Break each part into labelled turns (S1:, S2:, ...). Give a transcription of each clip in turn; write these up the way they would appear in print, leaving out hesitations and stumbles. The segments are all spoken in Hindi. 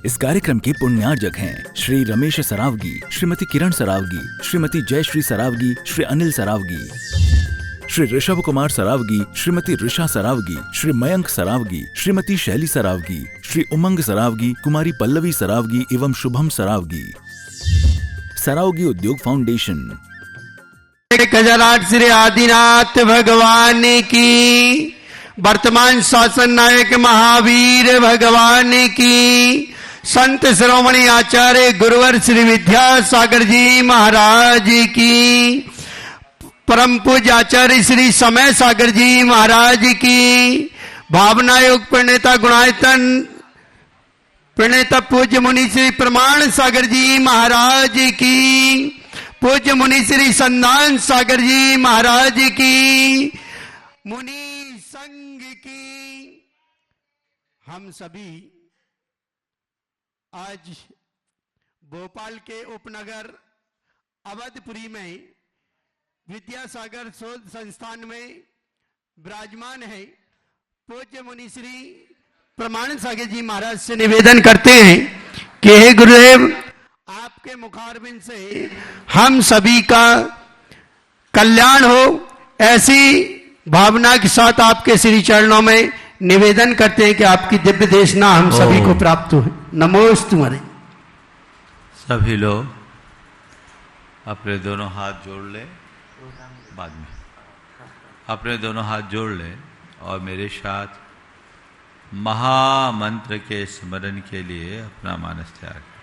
S1: इस कार्यक्रम के पुण्यार्जक हैं श्री रमेश सरावगी, श्रीमती किरण सरावगी, श्रीमती जयश्री सरावगी, श्री अनिल सरावगी, श्री ऋषभ कुमार सरावगी, श्रीमती ऋषा सरावगी, श्री मयंक सरावगी, श्रीमती शैली सरावगी, श्री उमंग सरावगी, कुमारी पल्लवी सरावगी एवं शुभम सरावगी। सरावगी उद्योग फाउंडेशन।
S2: 1008 श्री आदिनाथ भगवान की, वर्तमान शासन नायक महावीर भगवान की, संत शिरोमणि आचार्य गुरुवर श्री विद्यासागर जी महाराज की, परम पूज्य आचार्य श्री समय सागर जी महाराज की, भावना योग प्रणेता गुणायतन प्रणेता पूज्य मुनि श्री प्रमाण सागर जी महाराज की, पूज्य मुनि श्री संधान सागर जी महाराज की, मुनि संघ की। हम सभी आज भोपाल के उपनगर अवधपुरी में विद्यासागर शोध संस्थान में विराजमान है। पूज्य मुनि श्री प्रमाण सागर जी महाराज से निवेदन करते हैं कि हे गुरुदेव, आपके मुखारबिंद से हम सभी का कल्याण हो, ऐसी भावना के साथ आपके श्री चरणों में निवेदन करते हैं कि आपकी दिव्य देशना हम सभी को प्राप्त हो। नमोस्तु तुम्हारे।
S3: सभी लोग अपने दोनों हाथ जोड़ ले, बाद में अपने दोनों हाथ जोड़ ले और मेरे साथ महामंत्र के स्मरण के लिए अपना मानस त्याग करें।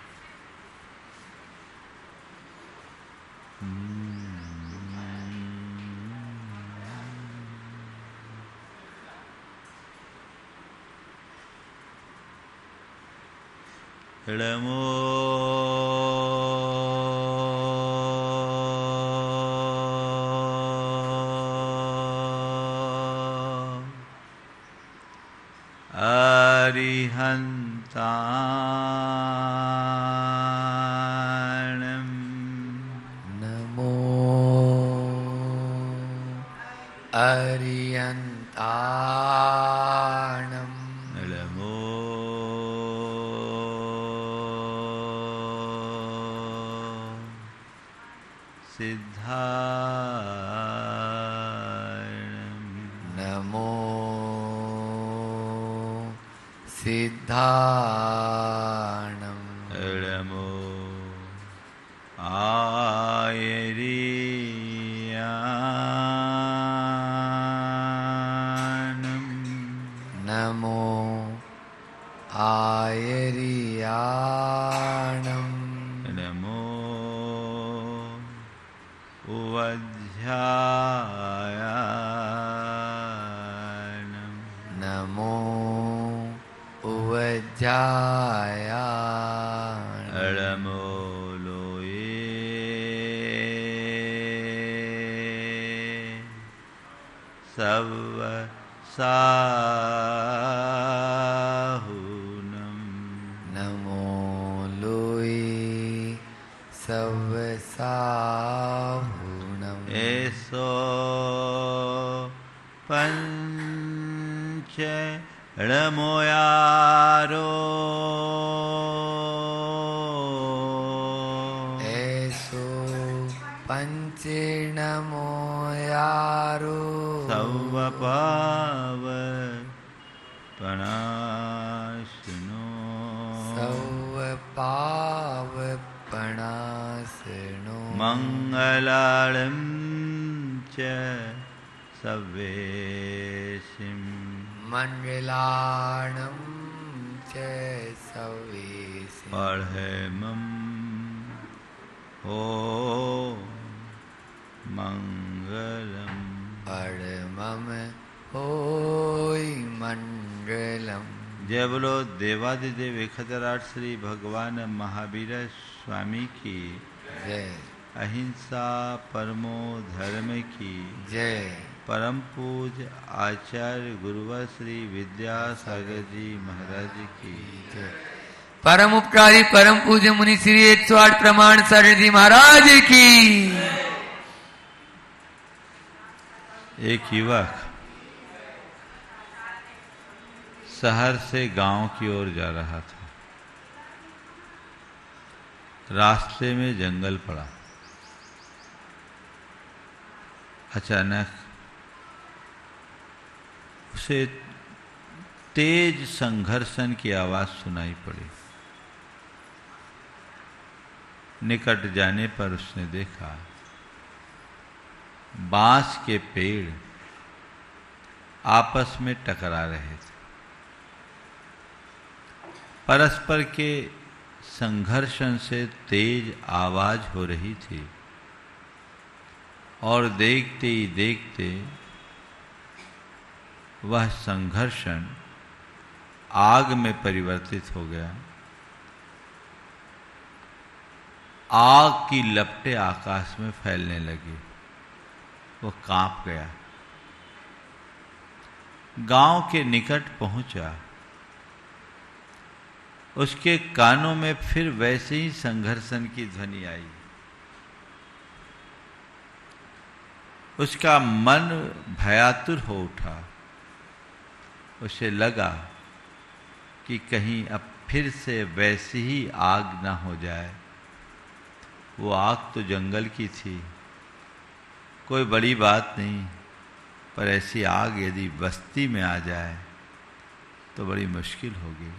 S3: नमो अरिहन्ताणं,
S4: नमो अरिहन्ताणं,
S3: नमो सिद्धाणं,
S4: नमो सिद्धाणं,
S3: नमो आयरियाणं,
S4: नमो आयरियाणं,
S3: नमो उवध्यायाणं,
S4: नमो उवध्यायाणं,
S3: नमो लोये सवसाहुनं,
S4: नमो लोये सवसाहुनं,
S3: एसो पंच णमोयारो,
S4: एसो पंचेणमोयारो,
S3: सवपावपणाशिनो,
S4: सवपावपणासिनो,
S3: मंगलालं च सवेशिं,
S4: मंगलाणं च सवेसिं,
S3: पढ़ेमं ओ मंगलम्,
S4: परमं होय मंगलम्।
S3: जय बोलो देवादिदेव 1008 श्री भगवान महावीर स्वामी की
S4: जय,
S3: अहिंसा परमो धर्म की
S4: जय,
S3: परम पूज्य आचार्य गुरुवर श्री विद्यासागर जी महाराज की
S4: जय, परम उपकारी परम पूज्य मुनि श्री 108 प्रमाण सागर जी महाराज की।
S3: एक युवक शहर से गांव की ओर जा रहा था। रास्ते में जंगल पड़ा। अचानक उसे तेज संघर्षण की आवाज सुनाई पड़ी। निकट जाने पर उसने देखा बांस के पेड़ आपस में टकरा रहे थे। परस्पर के संघर्षण से तेज आवाज हो रही थी और देखते ही देखते वह संघर्षण आग में परिवर्तित हो गया। आग की लपटें आकाश में फैलने लगी। वो कांप गया। गांव के निकट पहुंचा। उसके कानों में फिर वैसे ही संघर्षण की ध्वनि आई। उसका मन भयातुर हो उठा। उसे लगा कि कहीं अब फिर से वैसी ही आग ना हो जाए। वो आग तो जंगल की थी, कोई बड़ी बात नहीं, पर ऐसी आग यदि बस्ती में आ जाए तो बड़ी मुश्किल होगी।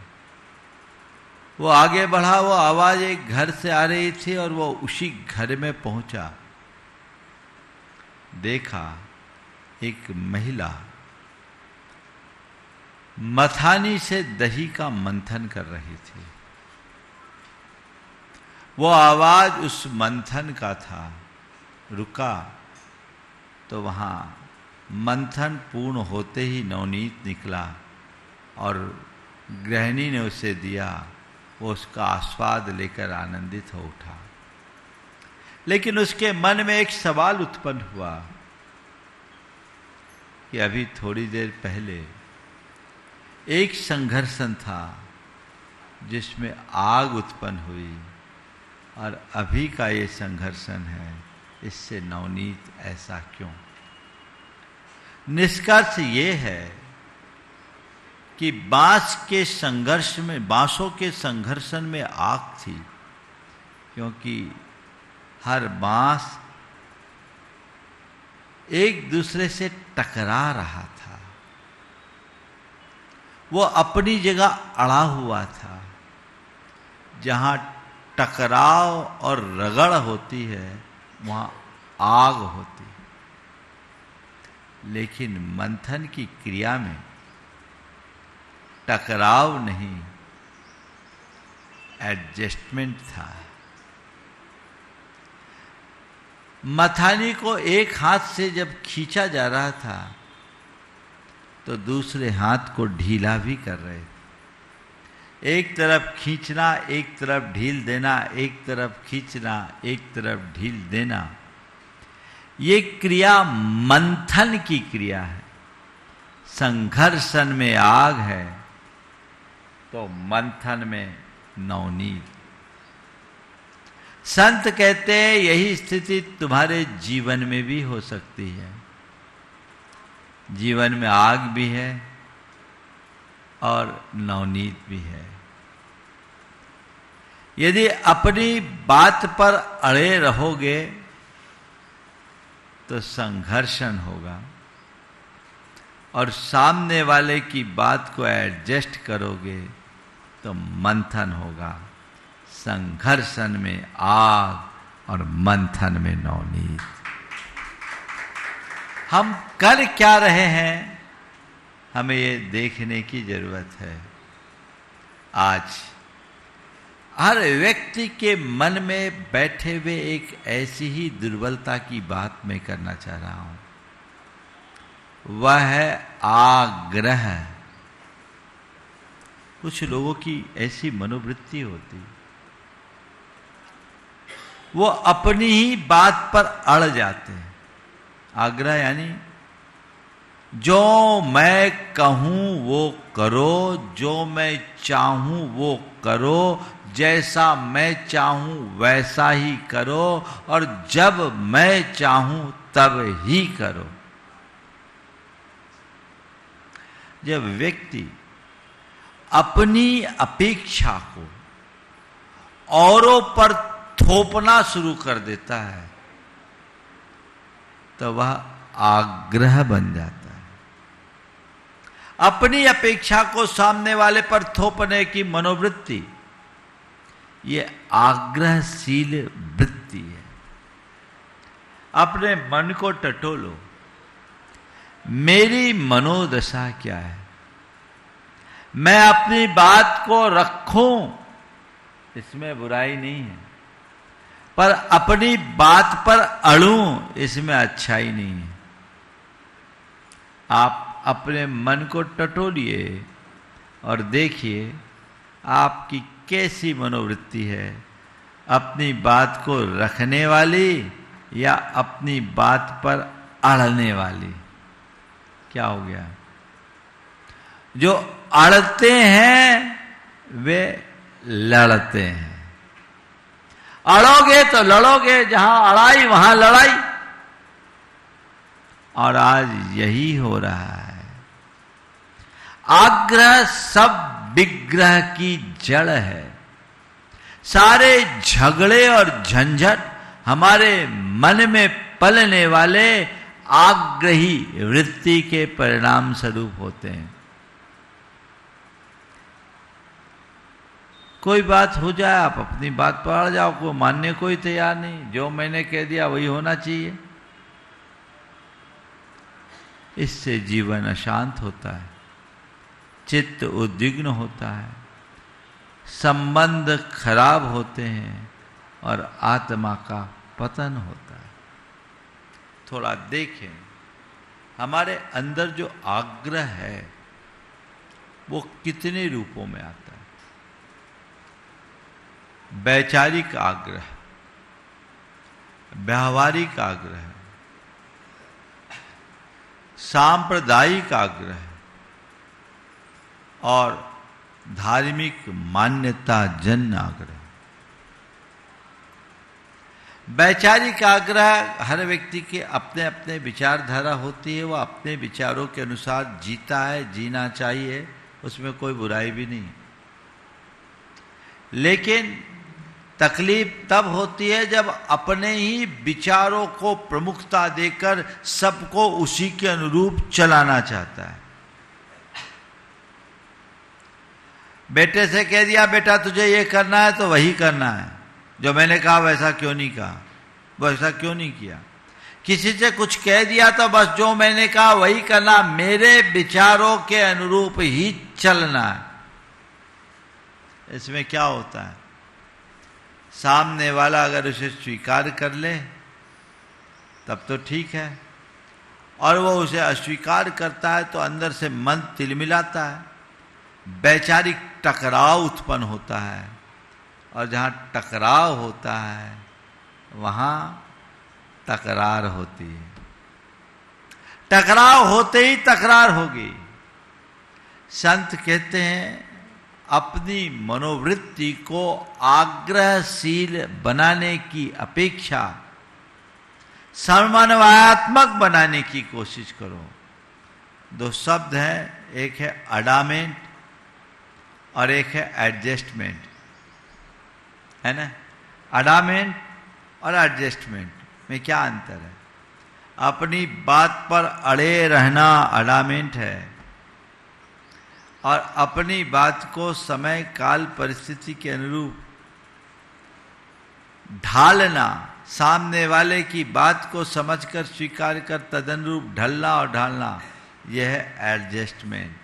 S3: वो आगे बढ़ा। वो आवाज एक घर से आ रही थी और वो उसी घर में पहुंचा। देखा एक महिला मथानी से दही का मंथन कर रही थी। वो आवाज उस मंथन का था। रुका तो वहां मंथन पूर्ण होते ही नवनीत निकला और गृहिणी ने उसे दिया। वो उसका आस्वाद लेकर आनंदित हो उठा। लेकिन उसके मन में एक सवाल उत्पन्न हुआ कि अभी थोड़ी देर पहले एक संघर्षण था जिसमें आग उत्पन्न हुई और अभी का ये संघर्षण है, इससे नवनीत ऐसा क्यों? निष्कर्ष ये है कि बांसों के संघर्षण में आग थी, क्योंकि हर बांस एक दूसरे से टकरा रहा था। वो अपनी जगह अड़ा हुआ था। जहां टकराव और रगड़ होती है वहां आग होती है। लेकिन मंथन की क्रिया में टकराव नहीं, एडजस्टमेंट था। मथानी को एक हाथ से जब खींचा जा रहा था तो दूसरे हाथ को ढीला भी कर रहे थे। एक तरफ खींचना, एक तरफ ढील देना, एक तरफ खींचना, एक तरफ ढील देना, ये क्रिया मंथन की क्रिया है। संघर्षण में आग है तो मंथन में नवनीत। संत कहते हैं यही स्थिति तुम्हारे जीवन में भी हो सकती है। जीवन में आग भी है और नवनीत भी है। यदि अपनी बात पर अड़े रहोगे तो संघर्षण होगा, और सामने वाले की बात को एडजस्ट करोगे तो मंथन होगा। संघर्षण में आग और मंथन में नवनीत। हम कर क्या रहे हैं, हमें ये देखने की जरूरत है। आज हर व्यक्ति के मन में बैठे हुए एक ऐसी ही दुर्बलता की बात मैं करना चाह रहा हूं। वह है आग्रह। कुछ लोगों की ऐसी मनोवृत्ति होती, वो अपनी ही बात पर अड़ जाते हैं। आग्रह यानी जो मैं कहूं वो करो, जो मैं चाहूं वो करो, जैसा मैं चाहूं वैसा ही करो, और जब मैं चाहूं तब ही करो। जब व्यक्ति अपनी अपेक्षा को औरों पर थोपना शुरू कर देता है तो वह आग्रह बन जाता है। अपनी अपेक्षा को सामने वाले पर थोपने की मनोवृत्ति ये आग्रहशील वृत्ति है। अपने मन को टटोलो, मेरी मनोदशा क्या है, मैं अपनी बात को रखूं, इसमें बुराई नहीं है, पर अपनी बात पर अड़ूं, इसमें अच्छाई नहीं है। आप अपने मन को टटोलिए और देखिए आपकी कैसी मनोवृत्ति है, अपनी बात को रखने वाली या अपनी बात पर अड़ने वाली। क्या हो गया? जो अड़ते हैं वे लड़ते हैं। अड़ोगे तो लड़ोगे, जहां अड़ाई वहां लड़ाई। और आज यही हो रहा है। आग्रह सब विग्रह की जड़ है। सारे झगड़े और झंझट हमारे मन में पलने वाले आग्रही वृत्ति के परिणाम स्वरूप होते हैं। कोई बात हो जाए, आप अपनी बात पर अड़ जाओ, को मानने कोई तैयार नहीं, जो मैंने कह दिया वही होना चाहिए। इससे जीवन अशांत होता है, चित्त उद्विग्न होता है, संबंध खराब होते हैं और आत्मा का पतन होता है। थोड़ा देखें, हमारे अंदर जो आग्रह है वो कितने रूपों में आता है। वैचारिक आग्रह, व्यावहारिक आग्रह, सांप्रदायिक आग्रह और धार्मिक मान्यता जन आग्रह। वैचारिक आग्रह हर व्यक्ति के अपने अपने विचारधारा होती है, वह अपने विचारों के अनुसार जीता है, जीना चाहिए, उसमें कोई बुराई भी नहीं। लेकिन तकलीफ तब होती है जब अपने ही विचारों को प्रमुखता देकर सबको उसी के अनुरूप चलाना चाहता है। बेटे से कह दिया बेटा तुझे ये करना है तो वही करना है, जो मैंने कहा वैसा क्यों नहीं कहा, वैसा क्यों नहीं किया। किसी से कुछ कह दिया तो बस जो मैंने कहा वही करना, मेरे विचारों के अनुरूप ही चलना है। इसमें क्या होता है, सामने वाला अगर उसे स्वीकार कर ले तब तो ठीक है, और वो उसे अस्वीकार करता है तो अंदर से मन तिलमिलाता है, वैचारिक टकराव उत्पन्न होता है। और जहाँ टकराव होता है वहाँ तकरार होती है। टकराव होते ही तकरार होगी। संत कहते हैं अपनी मनोवृत्ति को आग्रहशील बनाने की अपेक्षा समन्वयात्मक बनाने की कोशिश करो। दो शब्द हैं, एक है अडामेंट और एक है एडजस्टमेंट, है ना। अडामेंट और एडजस्टमेंट में क्या अंतर है? अपनी बात पर अड़े रहना अडामेंट है, और अपनी बात को समय काल परिस्थिति के अनुरूप ढालना, सामने वाले की बात को समझकर स्वीकार कर तदनुरूप ढलना और ढालना, यह है एडजस्टमेंट।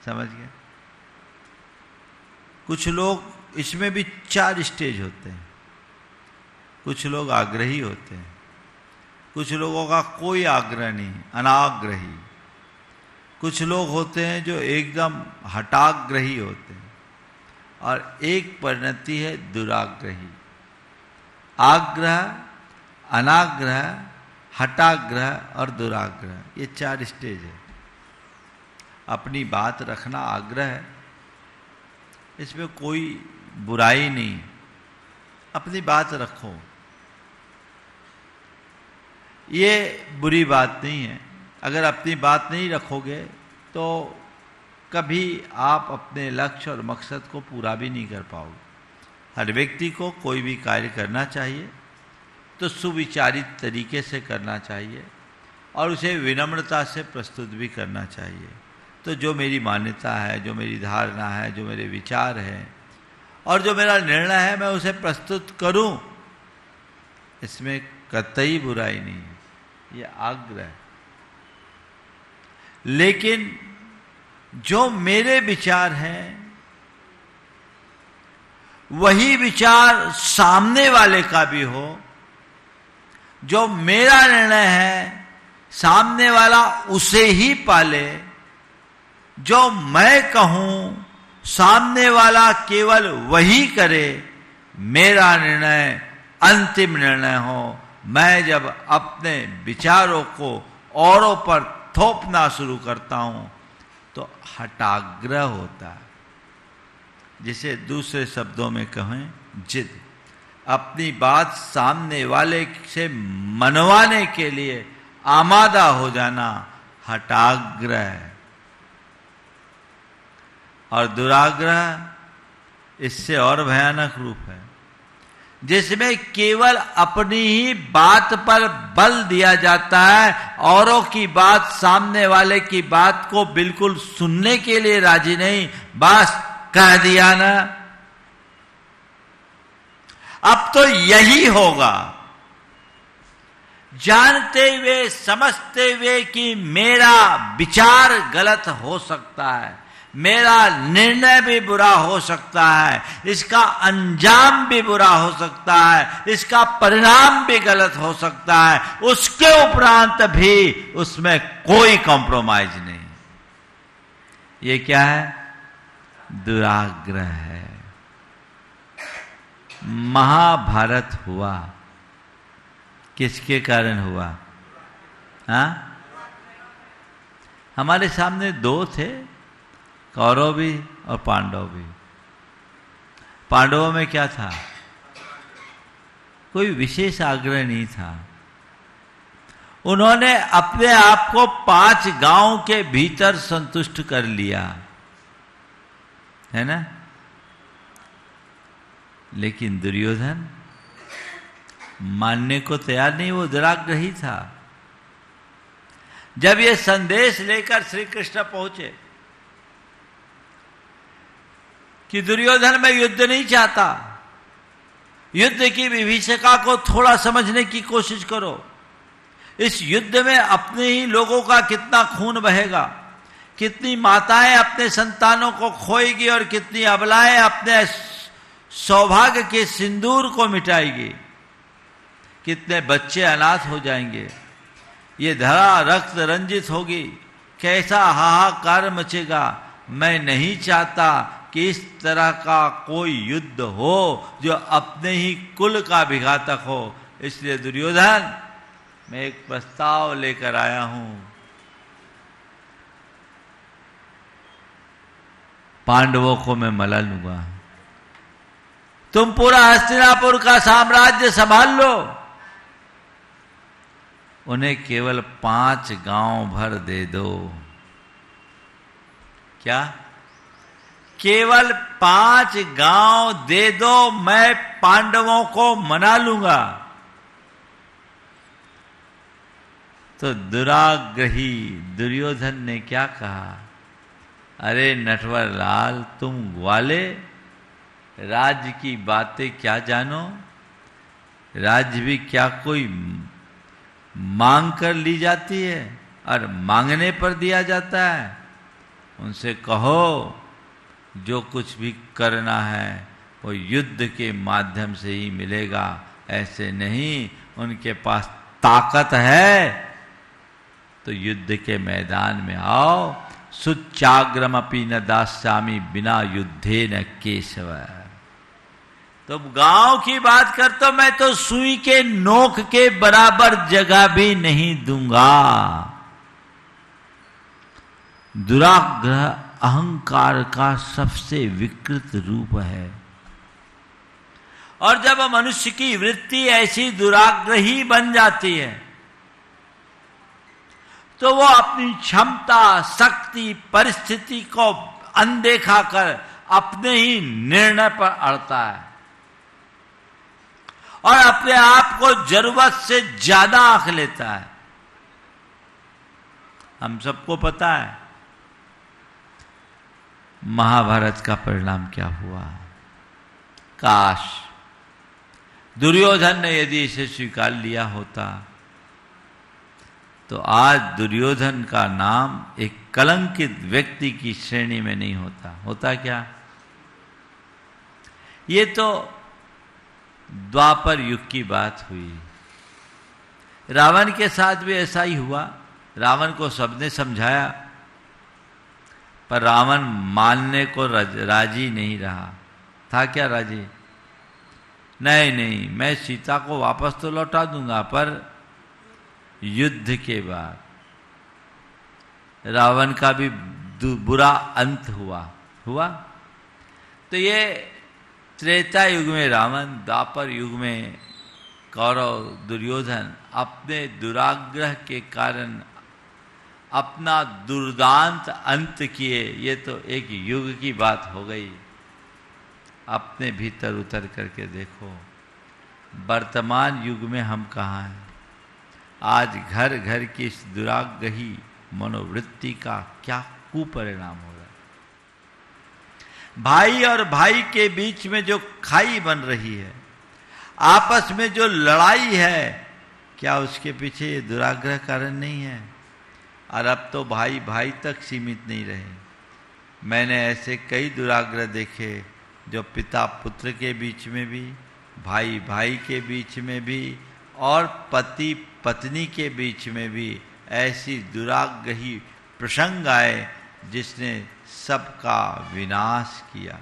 S3: समझ गए? कुछ लोग इसमें भी 4 स्टेज होते हैं। कुछ लोग आग्रही होते हैं, कुछ लोगों का कोई आग्रह नहीं, अनाग्रही। कुछ लोग होते हैं जो एकदम हटाग्रही होते हैं, और एक परिणति है दुराग्रही। आग्रह, अनाग्रह, हटाग्रह और दुराग्रह, ये 4 स्टेज है। अपनी बात रखना आग्रह है, इसमें कोई बुराई नहीं, अपनी बात रखो, ये बुरी बात नहीं है। अगर अपनी बात नहीं रखोगे तो कभी आप अपने लक्ष्य और मकसद को पूरा भी नहीं कर पाओगे। हर व्यक्ति को कोई भी कार्य करना चाहिए तो सुविचारित तरीके से करना चाहिए और उसे विनम्रता से प्रस्तुत भी करना चाहिए। तो जो मेरी मान्यता है, जो मेरी धारणा है, जो मेरे विचार हैं और जो मेरा निर्णय है, मैं उसे प्रस्तुत करूं, इसमें कतई बुराई नहीं है, ये आग्रह है। लेकिन जो मेरे विचार हैं वही विचार सामने वाले का भी हो, जो मेरा निर्णय है सामने वाला उसे ही पाले, जो मैं कहूं सामने वाला केवल वही करे, मेरा निर्णय अंतिम निर्णय हो। मैं जब अपने विचारों को औरों पर थोपना शुरू करता हूं तो हठाग्रह होता है, जिसे दूसरे शब्दों में कहें जिद। अपनी बात सामने वाले से मनवाने के लिए आमादा हो जाना हठाग्रह है। और दुराग्रह इससे और भयानक रूप है, जिसमें केवल अपनी ही बात पर बल दिया जाता है, औरों की बात, सामने वाले की बात को बिल्कुल सुनने के लिए राजी नहीं, बस कह दिया ना। अब तो यही होगा, जानते हुए समझते हुए कि मेरा विचार गलत हो सकता है, मेरा निर्णय भी बुरा हो सकता है, इसका अंजाम भी बुरा हो सकता है, इसका परिणाम भी गलत हो सकता है, उसके उपरांत भी उसमें कोई कॉम्प्रोमाइज नहीं। ये क्या है? दुराग्रह है। महाभारत हुआ किसके कारण हुआ? हाँ, हमारे सामने दो थे, कौरव भी और पांडव भी। पांडवों में क्या था? कोई विशेष आग्रह नहीं था। उन्होंने अपने आप को 5 गांव के भीतर संतुष्ट कर लिया, है ना? लेकिन दुर्योधन मानने को तैयार नहीं, वो दुराग्रही था। जब ये संदेश लेकर श्री कृष्ण पहुंचे कि दुर्योधन मैं युद्ध नहीं चाहता, युद्ध की विभीषिका को थोड़ा समझने की कोशिश करो, इस युद्ध में अपने ही लोगों का कितना खून बहेगा, कितनी माताएं अपने संतानों को खोएगी और कितनी अबलाएं अपने सौभाग्य के सिंदूर को मिटाएगी, कितने बच्चे अनाथ हो जाएंगे, ये धरा रक्त रंजित होगी, कैसा हाहाकार मचेगा। मैं नहीं चाहता कि इस तरह का कोई युद्ध हो जो अपने ही कुल का भी घातक हो। इसलिए दुर्योधन, मैं एक प्रस्ताव लेकर आया हूं, पांडवों को मैं मला लूंगा, तुम पूरा हस्तिनापुर का साम्राज्य संभाल लो, उन्हें केवल 5 गांव भर दे दो। क्या? केवल 5 गांव दे दो, मैं पांडवों को मना लूंगा। तो दुराग्रही दुर्योधन ने क्या कहा? अरे नटवर लाल, तुम ग्वाले, राज्य की बातें क्या जानो? राज्य भी क्या कोई मांग कर ली जाती है और मांगने पर दिया जाता है? उनसे कहो जो कुछ भी करना है वो युद्ध के माध्यम से ही मिलेगा, ऐसे नहीं। उनके पास ताकत है तो युद्ध के मैदान में आओ। सुच्चाग्रमपि न दास्यामि बिना युद्धे न केशव। तो गांव की बात कर तो मैं तो सुई के नोक के बराबर जगह भी नहीं दूंगा। दुराग्रह अहंकार का सबसे विकृत रूप है। और जब मनुष्य की वृत्ति ऐसी दुराग्रही बन जाती है तो वो अपनी क्षमता, शक्ति, परिस्थिति को अनदेखा कर अपने ही निर्णय पर अड़ता है। और अपने आप को जरूरत से ज्यादा आंक लेता है। हम सबको पता है महाभारत का परिणाम क्या हुआ। काश दुर्योधन ने यदि इसे स्वीकार लिया होता तो आज दुर्योधन का नाम एक कलंकित व्यक्ति की श्रेणी में नहीं होता। होता क्या? ये तो द्वापर युग की बात हुई। रावण के साथ भी ऐसा ही हुआ। रावण को सबने समझाया पर रावण मानने को राजी नहीं रहा। था क्या राजी? नहीं नहीं, मैं सीता को वापस तो लौटा दूंगा पर युद्ध के बाद। रावण का भी बुरा अंत हुआ। तो ये त्रेता युग में रावण, द्वापर युग में कौरव, दुर्योधन अपने दुराग्रह के कारण अपना दुर्दांत अंत किए। ये तो एक युग की बात हो गई। अपने भीतर उतर करके देखो वर्तमान युग में हम कहाँ हैं। आज घर घर की इस दुराग्रही मनोवृत्ति का क्या कुपरिणाम हो रहा है। भाई और भाई के बीच में जो खाई बन रही है, आपस में जो लड़ाई है, क्या उसके पीछे ये दुराग्रह कारण नहीं है? और अब तो भाई भाई तक सीमित नहीं रहे। मैंने ऐसे कई दुराग्रह देखे जो पिता पुत्र के बीच में भी, भाई भाई के बीच में भी और पति पत्नी के बीच में भी ऐसी दुराग्रही प्रसंग आए जिसने सबका विनाश किया।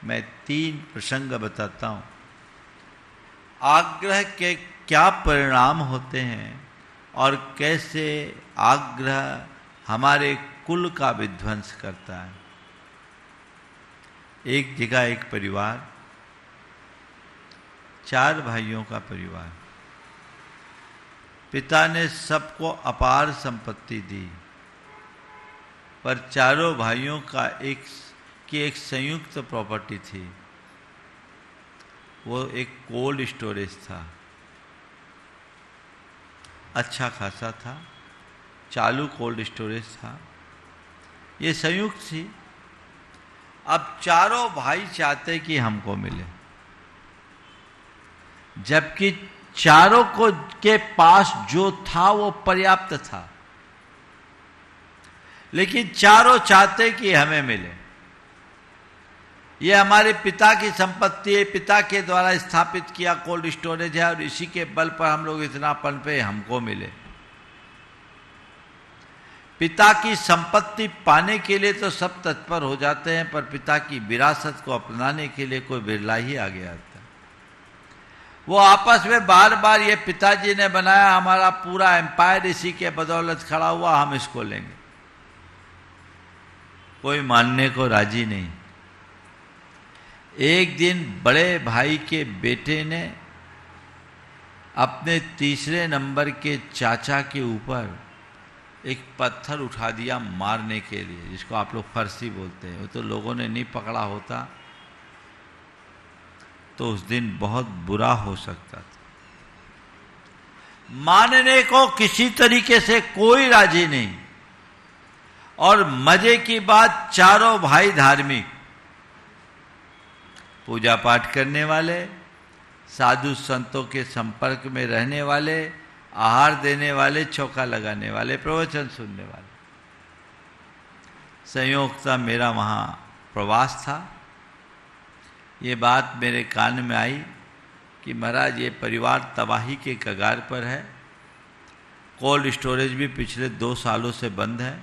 S3: मैं 3 प्रसंग बताता हूं। आग्रह के क्या परिणाम होते हैं और कैसे आग्रह हमारे कुल का विध्वंस करता है। एक जगह एक परिवार, 4 भाइयों का परिवार। पिता ने सबको अपार संपत्ति दी पर चारों भाइयों का एक संयुक्त प्रॉपर्टी थी। वो एक कोल्ड स्टोरेज था, अच्छा खासा था, चालू कोल्ड स्टोरेज था। ये संयुक्त थी। अब चारों भाई चाहते कि हमको मिले, जबकि चारों को के पास जो था वो पर्याप्त था, लेकिन चारों चाहते कि हमें मिले। ये हमारे पिता की संपत्ति है, पिता के द्वारा स्थापित किया कोल्ड स्टोरेज है और इसी के बल पर हम लोग इतना पन पे हमको मिले। पिता की संपत्ति पाने के लिए तो सब तत्पर हो जाते हैं पर पिता की विरासत को अपनाने के लिए कोई बिरला ही आगे आता है। वो आपस में बार बार ये पिताजी ने बनाया हमारा पूरा एम्पायर इसी के बदौलत खड़ा हुआ, हम इसको लेंगे। कोई मानने को राजी नहीं। एक दिन बड़े भाई के बेटे ने अपने तीसरे नंबर के चाचा के ऊपर एक पत्थर उठा दिया मारने के लिए, जिसको आप लोग फरसी बोलते हैं। वो तो लोगों ने नहीं पकड़ा होता तो उस दिन बहुत बुरा हो सकता था। मानने को किसी तरीके से कोई राजी नहीं। और मजे की बात, चारों भाई धार्मिक, पूजा पाठ करने वाले, साधु संतों के संपर्क में रहने वाले, आहार देने वाले, चौका लगाने वाले, प्रवचन सुनने वाले। संयोगता मेरा वहाँ प्रवास था। ये बात मेरे कान में आई कि महाराज ये परिवार तबाही के कगार पर है। कोल्ड स्टोरेज भी पिछले 2 सालों से बंद है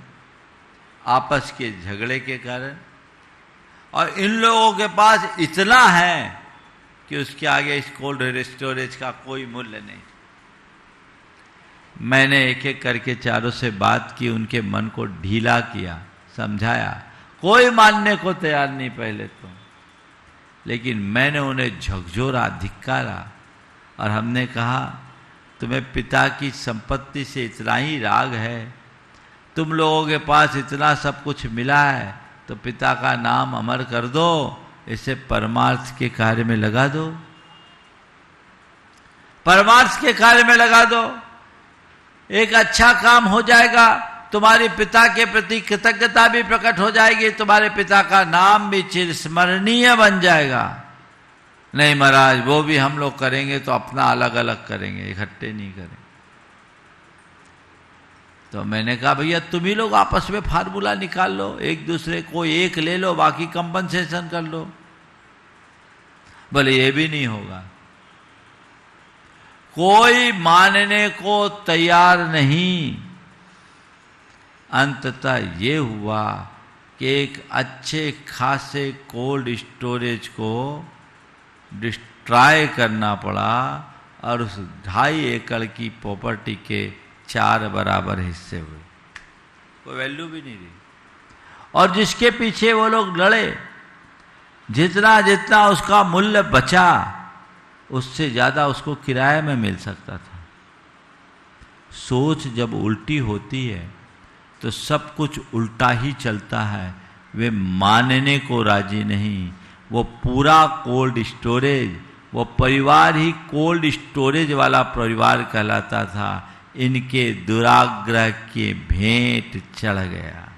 S3: आपस के झगड़े के कारण, और इन लोगों के पास इतना है कि उसके आगे इस कोल्ड स्टोरेज का कोई मूल्य नहीं। मैंने एक एक करके चारों से बात की, उनके मन को ढीला किया, समझाया। कोई मानने को तैयार नहीं पहले तो, लेकिन मैंने उन्हें झकझोरा, धिक्कारा और हमने कहा तुम्हें पिता की संपत्ति से इतना ही राग है, तुम लोगों के पास इतना सब कुछ मिला है तो पिता का नाम अमर कर दो, इसे परमार्थ के कार्य में लगा दो। परमार्थ के कार्य में लगा दो, एक अच्छा काम हो जाएगा, तुम्हारे पिता के प्रति कृतज्ञता भी प्रकट हो जाएगी, तुम्हारे पिता का नाम भी चिरस्मरणीय बन जाएगा। नहीं महाराज, वो भी हम लोग करेंगे तो अपना अलग अलग करेंगे, इकट्ठे नहीं करेंगे। तो मैंने कहा भैया तुम ही लोग आपस में फार्मूला निकाल लो, एक दूसरे को एक ले लो, बाकी कंपनसेशन कर लो। बोले ये भी नहीं होगा, कोई मानने को तैयार नहीं। अंततः ये हुआ कि एक अच्छे खासे कोल्ड स्टोरेज को डिस्ट्रॉय करना पड़ा और उस 2.5 एकड़ की प्रॉपर्टी के 4 बराबर हिस्से हुए, कोई वैल्यू भी नहीं रही। और जिसके पीछे वो लोग लड़े, जितना जितना उसका मूल्य बचा उससे ज्यादा उसको किराए में मिल सकता था। सोच जब उल्टी होती है तो सब कुछ उल्टा ही चलता है। वे मानने को राजी नहीं। वो पूरा कोल्ड स्टोरेज, वो परिवार ही कोल्ड स्टोरेज वाला परिवार कहलाता था। इनके दुराग्रह के भेंट चढ़ गया,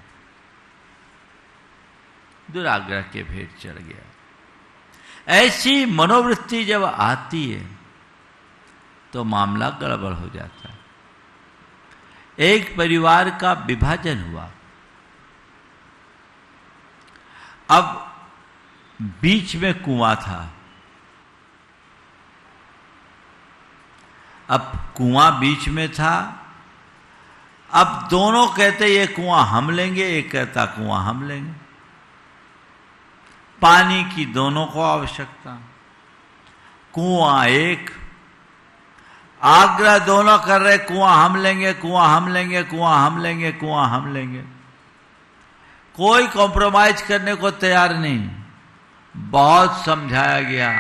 S3: दुराग्रह के भेंट चढ़ गया। ऐसी मनोवृत्ति जब आती है तो मामला गड़बड़ हो जाता है। एक परिवार का विभाजन हुआ, अब बीच में कुआं था। अब कुआं बीच में था, अब दोनों कहते ये कुआं हम लेंगे, एक कहता कुआं हम लेंगे। पानी की दोनों को आवश्यकता, कुआं एक, आग्रह दोनों कर रहे कुआं हम लेंगे, कुआं हम लेंगे, कुआं हम लेंगे, कुआं हम लेंगे। कोई कॉम्प्रोमाइज करने को तैयार नहीं। बहुत समझाया गया,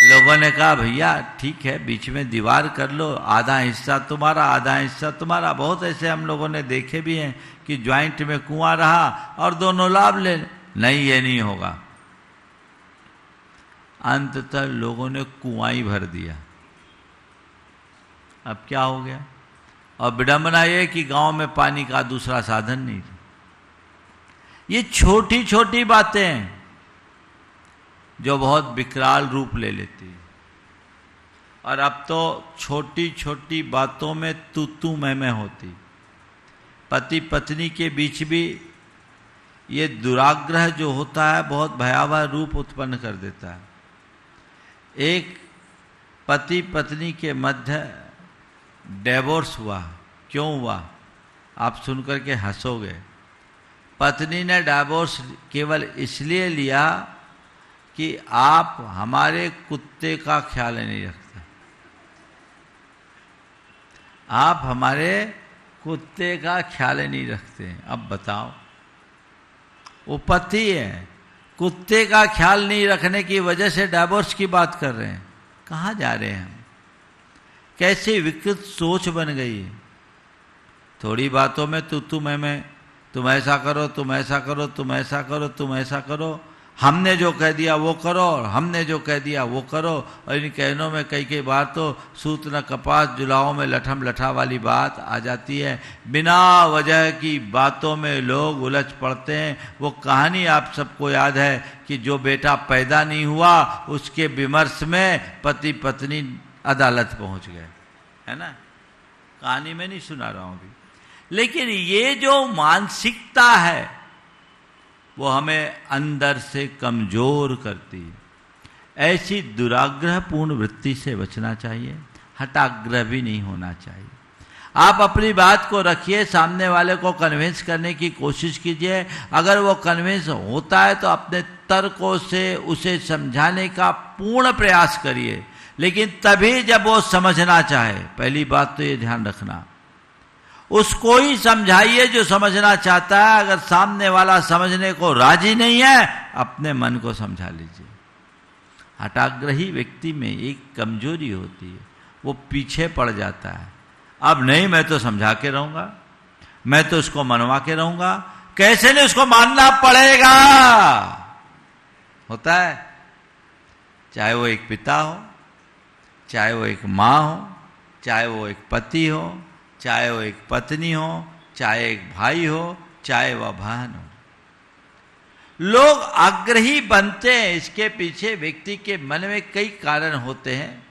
S3: लोगों ने कहा भैया ठीक है बीच में दीवार कर लो, आधा हिस्सा तुम्हारा आधा हिस्सा तुम्हारा। बहुत ऐसे हम लोगों ने देखे भी हैं कि ज्वाइंट में कुआं रहा और दोनों लाभ ले। नहीं, ये नहीं होगा। अंततः लोगों ने कुआं ही भर दिया। अब क्या हो गया? और विडंबना यह कि गांव में पानी का दूसरा साधन नहीं था। ये छोटी छोटी बातें हैं जो बहुत विकराल रूप ले लेती है। और अब तो छोटी छोटी बातों में तू मैं होती। पति पत्नी के बीच भी ये दुराग्रह जो होता है बहुत भयावह रूप उत्पन्न कर देता है। एक पति पत्नी के मध्य डिवोर्स हुआ। क्यों हुआ? आप सुनकर के हंसोगे। पत्नी ने डिवोर्स केवल इसलिए लिया कि आप हमारे कुत्ते का ख्याल नहीं रखते, आप हमारे कुत्ते का ख्याल नहीं रखते। अब बताओ, वो पति है, कुत्ते का ख्याल नहीं रखने की वजह से डिवोर्स की बात कर रहे हैं। कहाँ जा रहे हैं हम? कैसी विकृत सोच बन गई है। थोड़ी बातों में तू मैं, तुम ऐसा करो, तुम ऐसा करो, तुम ऐसा करो, तुम ऐसा करो, हमने जो कह दिया वो करो और हमने जो कह दिया वो करो। और इन कहनों में कई बार तो सूत न कपास जुलाओं में लठम लठा वाली बात आ जाती है। बिना वजह की बातों में लोग उलझ पड़ते हैं। वो कहानी आप सबको याद है कि जो बेटा पैदा नहीं हुआ उसके विमर्श में पति पत्नी अदालत पहुंच गए, है ना? कहानी में नहीं सुना रहा हूं अभी। लेकिन ये जो मानसिकता है वो हमें अंदर से कमजोर करती है। ऐसी दुराग्रहपूर्ण वृत्ति से बचना चाहिए, हठाग्रह भी नहीं होना चाहिए। आप अपनी बात को रखिए, सामने वाले को कन्विंस करने की कोशिश कीजिए। अगर वो कन्विंस होता है तो अपने तर्कों से उसे समझाने का पूर्ण प्रयास करिए, लेकिन तभी जब वो समझना चाहे। पहली बात तो ये ध्यान रखना, उसको ही समझाइए जो समझना चाहता है। अगर सामने वाला समझने को राजी नहीं है, अपने मन को समझा लीजिए। हठाग्रही व्यक्ति में एक कमजोरी होती है, वो पीछे पड़ जाता है। अब नहीं, मैं तो समझा के रहूंगा, मैं तो उसको मनवा के रहूंगा। कैसे नहीं, उसको मानना पड़ेगा। होता है, चाहे वो एक पिता हो, चाहे वो एक माँ हो, चाहे वो एक पति हो, चाहे वो एक पत्नी हो, चाहे एक भाई हो, चाहे वह बहन हो। लोग आग्रही बनते हैं, इसके पीछे व्यक्ति के मन में कई कारण होते हैं।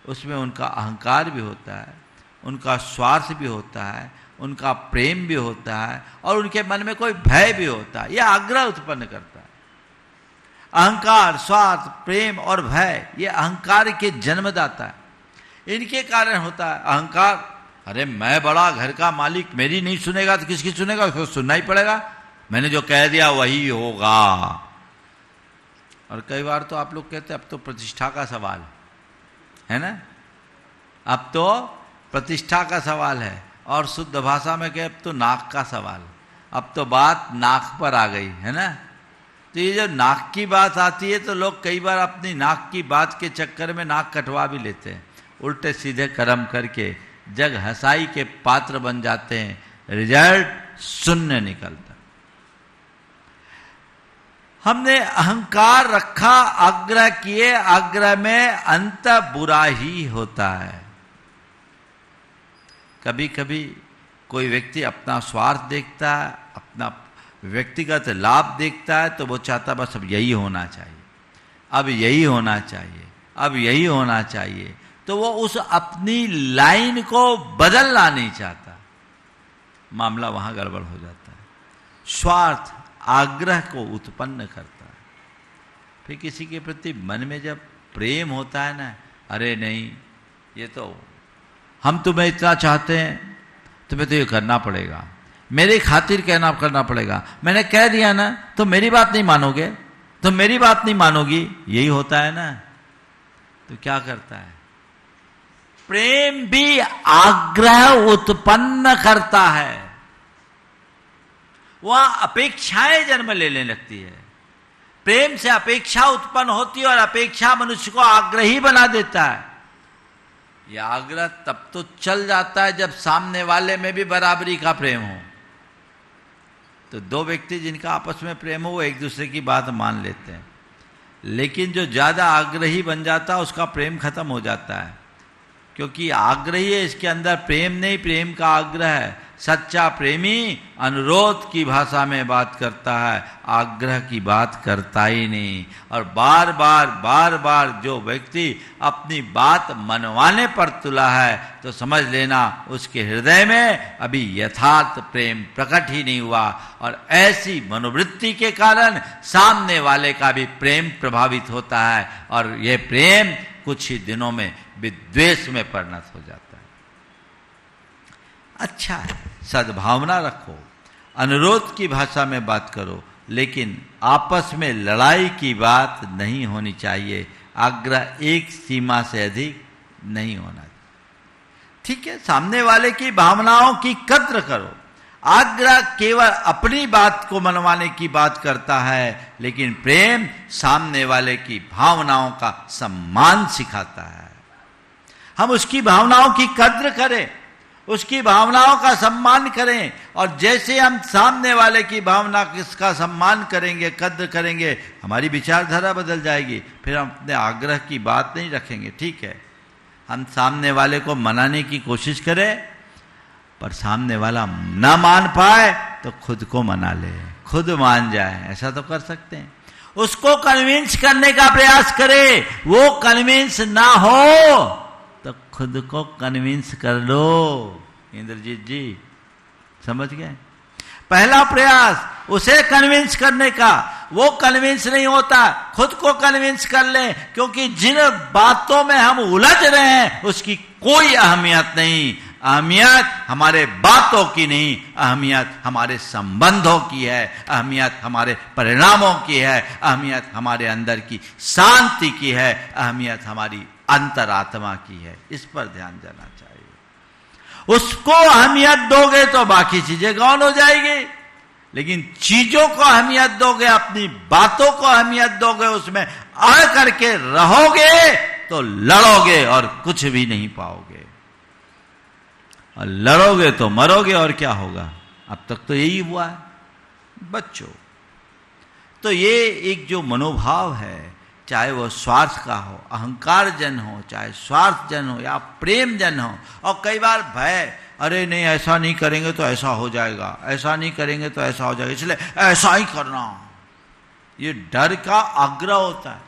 S3: उसमें उनका अहंकार भी होता है, उनका स्वार्थ भी होता है, उनका प्रेम भी होता है, और उनके मन में कोई भय भी होता है। यह आग्रह उत्पन्न करता है। अहंकार, स्वार्थ, प्रेम और भय ये अहंकार के जन्मदाता है। इनके कारण होता है अहंकार। अरे मैं बड़ा घर का मालिक, मेरी नहीं सुनेगा तो किसकी सुनेगा? उसको सुनना ही पड़ेगा, मैंने जो कह दिया वही होगा। और कई बार तो आप लोग कहते हैं अब तो प्रतिष्ठा का सवाल है ना, अब तो प्रतिष्ठा का सवाल है, और शुद्ध भाषा में कहे अब तो नाक का सवाल। अब तो बात नाक पर आ गई है ना। तो ये जब नाक की बात आती है तो लोग कई बार अपनी नाक की बात के चक्कर में नाक कटवा भी लेते हैं, उल्टे सीधे कर्म करके जग हंसाई के पात्र बन जाते हैं, रिजल्ट शून्य निकलता। हमने अहंकार रखा, आग्रह किए, आग्रह में अंत बुरा ही होता है। कभी कभी कोई व्यक्ति अपना स्वार्थ देखता है, अपना व्यक्तिगत लाभ देखता है, तो वो चाहता बस अब यही होना चाहिए, अब यही होना चाहिए, अब यही होना चाहिए। तो वो उस अपनी लाइन को बदलना नहीं चाहता, मामला वहां गड़बड़ हो जाता है। स्वार्थ आग्रह को उत्पन्न करता है। फिर किसी के प्रति मन में जब प्रेम होता है ना, अरे नहीं ये तो हम तुम्हें इतना चाहते हैं, तुम्हें तो ये करना पड़ेगा, मेरे खातिर कहना करना पड़ेगा, मैंने कह दिया ना तो मेरी बात नहीं मानोगे, तो मेरी बात नहीं मानोगी, यही होता है ना। तो क्या करता है? प्रेम भी आग्रह उत्पन्न करता है, वह अपेक्षाएं जन्म लेने लगती है। प्रेम से अपेक्षा उत्पन्न होती है और अपेक्षा मनुष्य को आग्रही बना देता है। यह आग्रह तब तो चल जाता है जब सामने वाले में भी बराबरी का प्रेम हो। तो दो व्यक्ति जिनका आपस में प्रेम हो वो एक दूसरे की बात मान लेते हैं, लेकिन जो ज्यादा आग्रही बन जाता है उसका प्रेम खत्म हो जाता है, क्योंकि आग्रही है, इसके अंदर प्रेम नहीं, प्रेम का आग्रह है। सच्चा प्रेमी अनुरोध की भाषा में बात करता है, आग्रह की बात करता ही नहीं। और बार बार जो व्यक्ति अपनी बात मनवाने पर तुला है तो समझ लेना उसके हृदय में अभी यथार्थ प्रेम प्रकट ही नहीं हुआ, और ऐसी मनोवृत्ति के कारण सामने वाले का भी प्रेम प्रभावित होता है, और यह प्रेम कुछ ही दिनों में विद्वेष में परिणत हो जाता है। अच्छा है, सद्भावना रखो, अनुरोध की भाषा में बात करो, लेकिन आपस में लड़ाई की बात नहीं होनी चाहिए। आग्रह एक सीमा से अधिक नहीं होना चाहिए। ठीक है, सामने वाले की भावनाओं की कद्र करो। आग्रह केवल अपनी बात को मनवाने की बात करता है, लेकिन प्रेम सामने वाले की भावनाओं का सम्मान सिखाता है। हम उसकी भावनाओं की कद्र करें, उसकी भावनाओं का सम्मान करें, और जैसे हम सामने वाले की भावना किसका सम्मान करेंगे, कद्र करेंगे, हमारी विचारधारा बदल जाएगी। फिर हम अपने आग्रह की बात नहीं रखेंगे। ठीक है, हम सामने वाले को मनाने की कोशिश करें, पर सामने वाला ना मान पाए तो खुद को मना ले, खुद मान जाए, ऐसा तो कर सकते हैं। उसको कन्विंस करने का प्रयास करें, वो कन्विंस ना हो तो खुद को कन्विंस कर लो। इंद्रजीत जी समझ गए? पहला प्रयास उसे कन्विंस करने का, वो कन्विंस नहीं होता, खुद को कन्विंस कर ले, क्योंकि जिन बातों में हम उलझ रहे हैं उसकी कोई अहमियत नहीं। अहमियत हमारे बातों की नहीं, अहमियत हमारे संबंधों की है, अहमियत हमारे परिणामों की है, अहमियत हमारे अंदर की शांति की है, अहमियत हमारी अंतरात्मा की है। इस पर ध्यान देना चाहिए। उसको अहमियत दोगे तो बाकी चीजें गौण हो जाएगी, लेकिन चीजों को अहमियत दोगे, अपनी बातों को अहमियत दोगे, उसमें अड़ करके रहोगे तो लड़ोगे और कुछ भी नहीं पाओगे, और लड़ोगे तो मरोगे। और क्या होगा? अब तक तो यही हुआ है बच्चों। तो ये एक जो मनोभाव है, चाहे वो स्वार्थ का हो, अहंकार जन हो, चाहे स्वार्थ जन हो या प्रेम जन हो। और कई बार भय, अरे नहीं ऐसा नहीं करेंगे तो ऐसा हो जाएगा, ऐसा नहीं करेंगे तो ऐसा हो जाएगा, इसलिए ऐसा ही करना, ये डर का आग्रह होता है।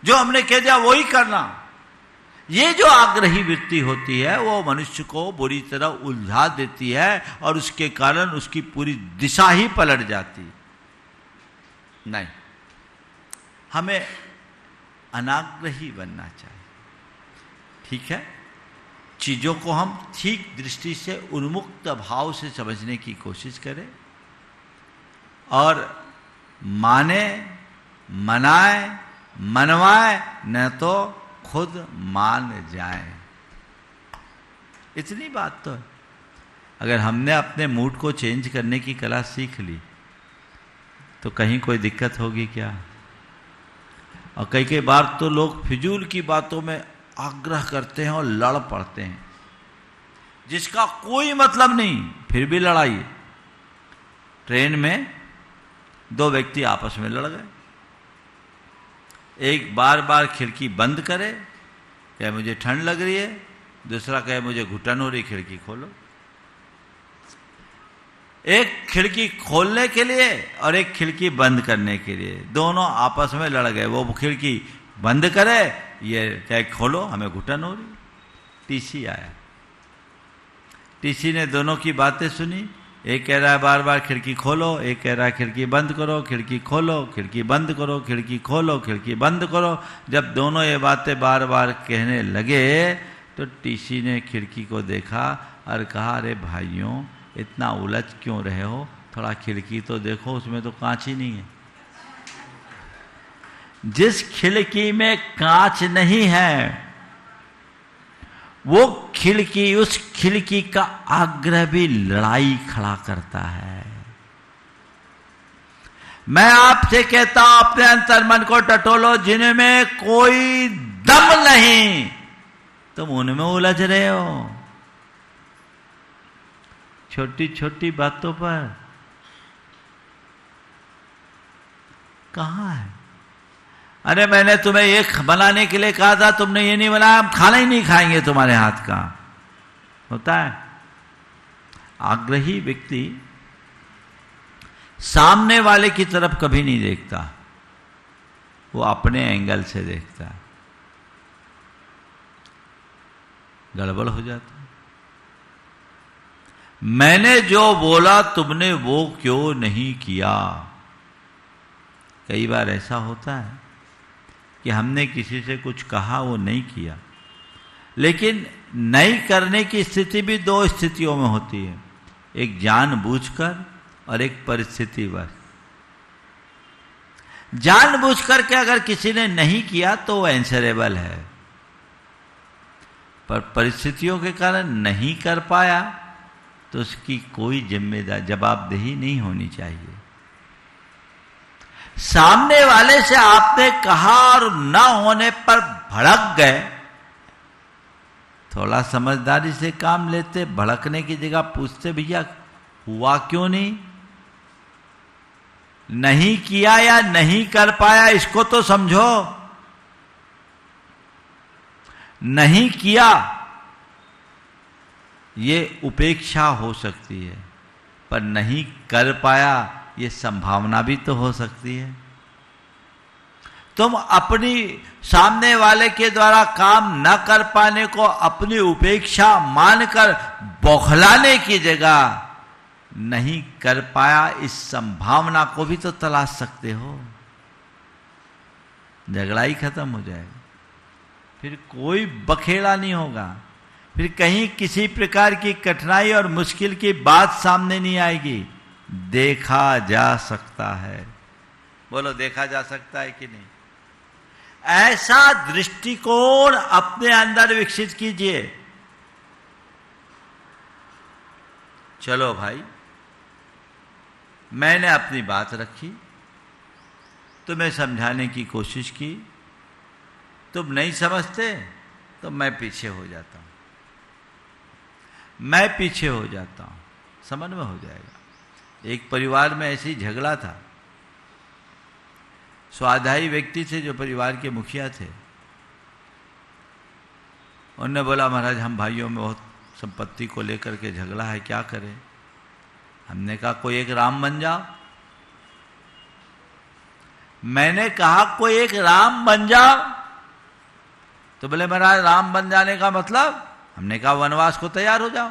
S3: जो हमने कह दिया वही करना, ये जो आग्रही वृत्ति होती है वो मनुष्य को बुरी तरह उलझा देती है और उसके कारण उसकी पूरी दिशा ही पलट जाती। नहीं, हमें अनाग्रही बनना चाहिए। ठीक है, चीजों को हम ठीक दृष्टि से उन्मुक्त भाव से समझने की कोशिश करें और माने, मनाए, मनवाए, न तो खुद मान जाए। इतनी बात तो है। अगर हमने अपने मूड को चेंज करने की कला सीख ली तो कहीं कोई दिक्कत होगी क्या? और कई बार तो लोग फिजूल की बातों में आग्रह करते हैं और लड़ पड़ते हैं, जिसका कोई मतलब नहीं, फिर भी लड़ाई। ट्रेन में दो व्यक्ति आपस में लड़ गए, एक बार बार खिड़की बंद करे, कहे मुझे ठंड लग रही है, दूसरा कहे मुझे घुटन हो रही, खिड़की खोलो। एक खिड़की खोलने के लिए और एक खिड़की बंद करने के लिए, दोनों आपस में लड़ गए। वो खिड़की बंद करे, ये कहे खोलो, हमें घुटन हो रही। टीसी आया, टीसी ने दोनों की बातें सुनी। एक कह रहा है बार बार खिड़की खोलो, एक कह रहा है खिड़की बंद करो, खिड़की खोलो, खिड़की बंद करो, खिड़की खोलो, खिड़की बंद करो। जब दोनों ये बातें बार बार कहने लगे तो टीसी ने खिड़की को देखा और कहा, अरे भाइयों इतना उलझ क्यों रहे हो, थोड़ा खिड़की तो देखो, उसमें तो कांच ही नहीं है। जिस खिड़की में कांच नहीं है वो खिड़की, उस खिड़की का आग्रह भी लड़ाई खड़ा करता है। मैं आपसे कहता हूं अपने अंतर्मन को टटोलो, जिनमें कोई दम नहीं तुम उनमें उलझ रहे हो। छोटी छोटी बातों पर कहां है? अरे मैंने तुम्हें ये बनाने के लिए कहा था, तुमने ये नहीं बनाया, हम खाना ही नहीं खाएंगे तुम्हारे हाथ का। होता है। आग्रही व्यक्ति सामने वाले की तरफ कभी नहीं देखता, वो अपने एंगल से देखता है। गड़बड़ हो जाता है। मैंने जो बोला तुमने वो क्यों नहीं किया? कई बार ऐसा होता है कि हमने किसी से कुछ कहा, वो नहीं किया, लेकिन नहीं करने की स्थिति भी दो स्थितियों में होती है, एक जानबूझकर और एक परिस्थितिवश। जानबूझकर के अगर किसी ने नहीं किया तो वो आंसरेबल है, पर परिस्थितियों के कारण नहीं कर पाया तो उसकी कोई जिम्मेदारी, जवाबदेही नहीं होनी चाहिए। सामने वाले से आपने कहा और न होने पर भड़क गए, थोड़ा समझदारी से काम लेते, भड़कने की जगह पूछते, भैया हुआ क्यों नहीं, नहीं किया या नहीं कर पाया, इसको तो समझो। नहीं किया ये उपेक्षा हो सकती है, पर नहीं कर पाया ये संभावना भी तो हो सकती है। तुम अपनी सामने वाले के द्वारा काम न कर पाने को अपनी उपेक्षा मानकर बौखलाने की जगह नहीं कर पाया इस संभावना को भी तो तलाश सकते हो। झगड़ा ही खत्म हो जाएगा, फिर कोई बखेड़ा नहीं होगा, फिर कहीं किसी प्रकार की कठिनाई और मुश्किल की बात सामने नहीं आएगी। देखा जा सकता है। बोलो, देखा जा सकता है कि नहीं? ऐसा दृष्टिकोण अपने अंदर विकसित कीजिए। चलो भाई, मैंने अपनी बात रखी, तुम्हें समझाने की कोशिश की, तुम नहीं समझते तो मैं पीछे हो जाता हूं, मैं पीछे हो जाता हूं, समन्वय हो जाएगा। एक परिवार में ऐसे ही झगड़ा था। स्वाध्यायी व्यक्ति थे जो परिवार के मुखिया थे। उन्होंने बोला महाराज हम भाइयों में बहुत संपत्ति को लेकर के झगड़ा है, क्या करें? हमने कहा कोई एक राम बन जाओ। मैंने कहा कोई एक राम बन जाओ। तो बोले महाराज राम बन जाने का मतलब? हमने कहा वनवास को तैयार हो जाओ।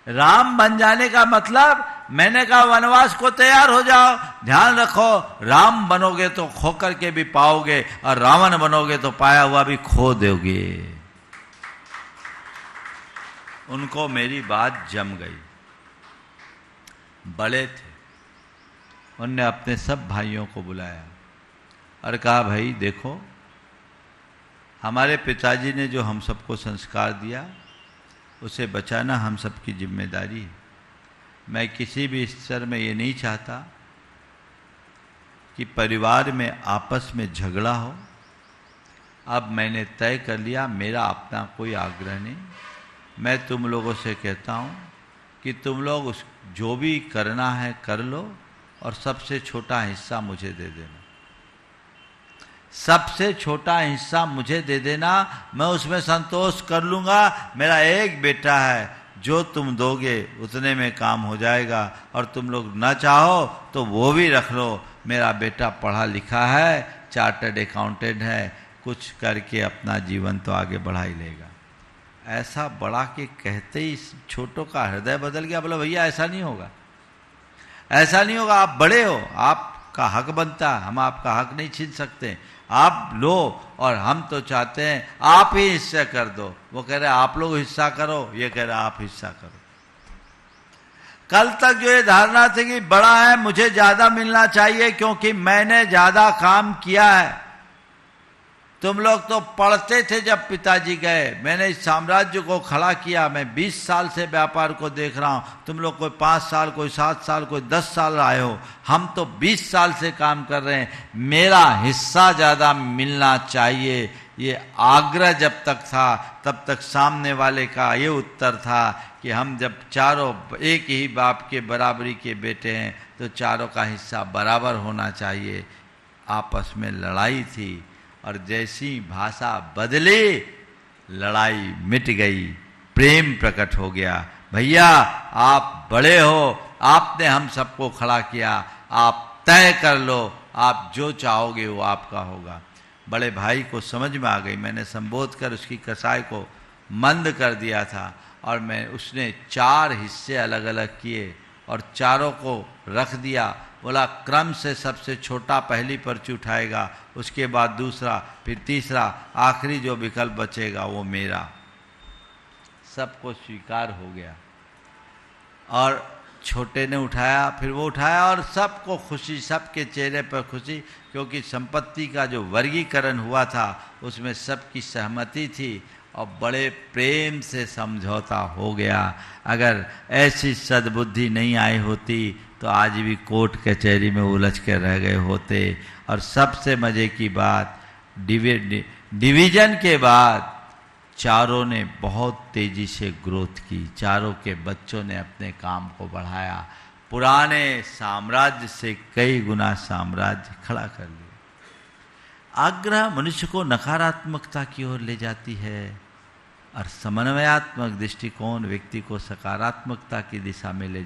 S3: राम बन जाने का मतलब? मैंने कहा वनवास को तैयार हो जाओ। ध्यान रखो, राम बनोगे तो खो करके भी पाओगे, और रावण बनोगे तो पाया हुआ भी खो दोगे। उनको मेरी बात जम गई। बड़े थे, उनने अपने सब भाइयों को बुलाया और कहा भाई देखो, हमारे पिताजी ने जो हम सबको संस्कार दिया उसे बचाना हम सबकी जिम्मेदारी है। मैं किसी भी स्तर में ये नहीं चाहता कि परिवार में आपस में झगड़ा हो। अब मैंने तय कर लिया, मेरा अपना कोई आग्रह नहीं। मैं तुम लोगों से कहता हूँ कि तुम लोग उस जो भी करना है कर लो, और सबसे छोटा हिस्सा मुझे दे देना। सबसे छोटा हिस्सा मुझे दे देना, मैं उसमें संतोष कर लूँगा। मेरा एक बेटा है, जो तुम दोगे उतने में काम हो जाएगा, और तुम लोग ना चाहो तो वो भी रख लो। मेरा बेटा पढ़ा लिखा है, चार्टर्ड अकाउंटेंट है, कुछ करके अपना जीवन तो आगे बढ़ा ही लेगा। ऐसा बड़ा के कहते ही छोटों का हृदय बदल गया। बोला भैया ऐसा नहीं होगा, ऐसा नहीं होगा, आप बड़े हो, आपका हक बनता है, हम आपका हक नहीं छीन सकते, आप लो, और हम तो चाहते हैं आप ही हिस्सा कर दो। वो कह रहे आप लोग हिस्सा करो, ये कह रहे आप हिस्सा करो। कल तक जो ये धारणा थी कि बड़ा है मुझे ज्यादा मिलना चाहिए क्योंकि मैंने ज्यादा काम किया है। तुम लोग तो पढ़ते थे जब पिताजी गए, मैंने इस साम्राज्य को खड़ा किया। मैं 20 साल से व्यापार को देख रहा हूं, तुम लोग कोई 5 साल, कोई 7 साल, कोई 10 साल आए हो, हम तो 20 साल से काम कर रहे हैं। मेरा हिस्सा ज्यादा मिलना चाहिए, ये आग्रह जब तक था तब तक सामने वाले का ये उत्तर था कि हम जब चारों एक ही बाप के बराबरी के बेटे हैं तो चारों का हिस्सा बराबर होना चाहिए। आपस में लड़ाई थी, और जैसी भाषा बदली लड़ाई मिट गई, प्रेम प्रकट हो गया। भैया आप बड़े हो, आपने हम सबको खड़ा किया, आप तय कर लो, आप जो चाहोगे वो आपका होगा। बड़े भाई को समझ में आ गई। मैंने संबोध कर उसकी कसाई को मंद कर दिया था, और मैं उसने 4 हिस्से अलग अलग किए और चारों को रख दिया। बोला क्रम से सबसे छोटा पहली पर्ची उठाएगा, उसके बाद दूसरा, फिर तीसरा, आखिरी जो विकल्प बचेगा वो मेरा। सबको स्वीकार हो गया, और छोटे ने उठाया, फिर वो उठाया, और सबको खुशी, सबके चेहरे पर खुशी, क्योंकि संपत्ति का जो वर्गीकरण हुआ था उसमें सबकी सहमति थी और बड़े प्रेम से समझौता हो गया। अगर ऐसी सद्बुद्धि नहीं आई होती तो आज भी कोर्ट कचहरी में उलझ के रह गए होते। और सबसे मजे की बात, डिवीजन के बाद चारों ने बहुत तेजी से ग्रोथ की, चारों के बच्चों ने अपने काम को बढ़ाया, पुराने साम्राज्य से कई गुना साम्राज्य खड़ा कर लिया। आग्रह मनुष्य को नकारात्मकता की ओर ले जाती है, और समन्वयात्मक दृष्टिकोण व्यक्ति को सकारात्मकता की दिशा में ले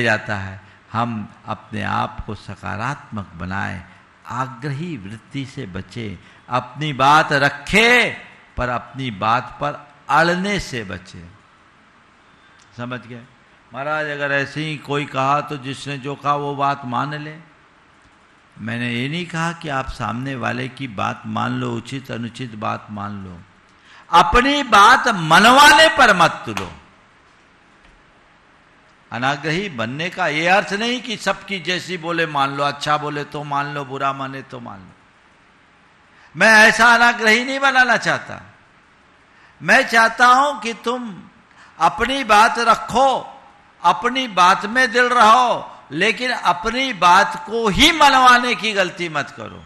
S3: जाता है। हम अपने आप को सकारात्मक बनाएं, आग्रही वृत्ति से बचें, अपनी बात रखें पर अपनी बात पर अड़ने से बचें। समझ गए महाराज? अगर ऐसे ही कोई कहा तो जिसने जो कहा वो बात मान ले। मैंने ये नहीं कहा कि आप सामने वाले की बात मान लो, उचित अनुचित बात मान लो, अपनी बात मनवाने पर मत तुलो। अनाग्रही बनने का ये अर्थ नहीं कि सबकी जैसी बोले मान लो, अच्छा बोले तो मान लो, बुरा माने तो मान लो। मैं ऐसा अनाग्रही नहीं बनाना चाहता। मैं चाहता हूं कि तुम अपनी बात रखो, अपनी बात में दिल रहो, लेकिन अपनी बात को ही मनवाने की गलती मत करो।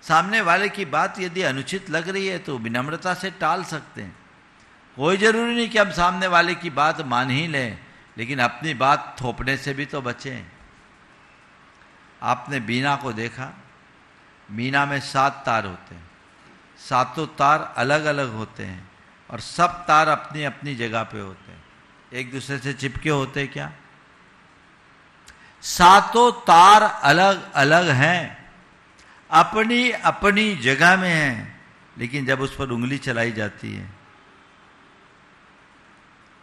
S3: सामने वाले की बात यदि अनुचित लग रही है तो विनम्रता से टाल सकते हैं। कोई जरूरी नहीं कि हम सामने वाले की बात मान ही लें, लेकिन अपनी बात थोपने से भी तो बचें। आपने वीणा को देखा, वीणा में 7 तार होते हैं, 7 तार अलग अलग होते हैं और सब तार अपनी अपनी जगह पे होते हैं, एक दूसरे से चिपके होते हैं क्या? 7 तार अलग अलग हैं, अपनी अपनी जगह में हैं, लेकिन जब उस पर उंगली चलाई जाती है